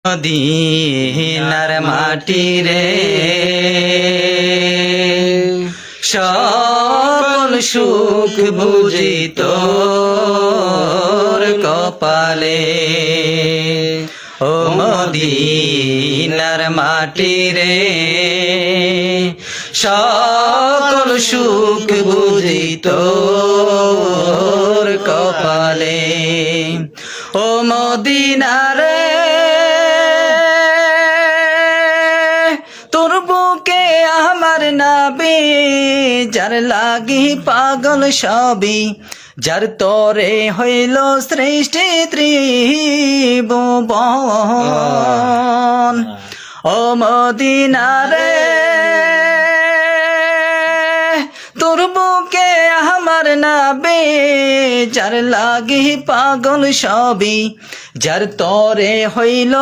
মদিনার মাটি রে সকল সুখ বুঝি তোর কপালে। ও মদিনার মাটি রে সকল সুখ বুঝি তোর কপালে। ও মদিনারে তোর বুকে আমার নাবি যার লাগি পাগল সবই, যার তরে হইল সৃষ্টি ত্রিভুবন। ও মদিনারে তোর বুকে আমার নাবি যার লাগি পাগল সবই, যার তরে হইল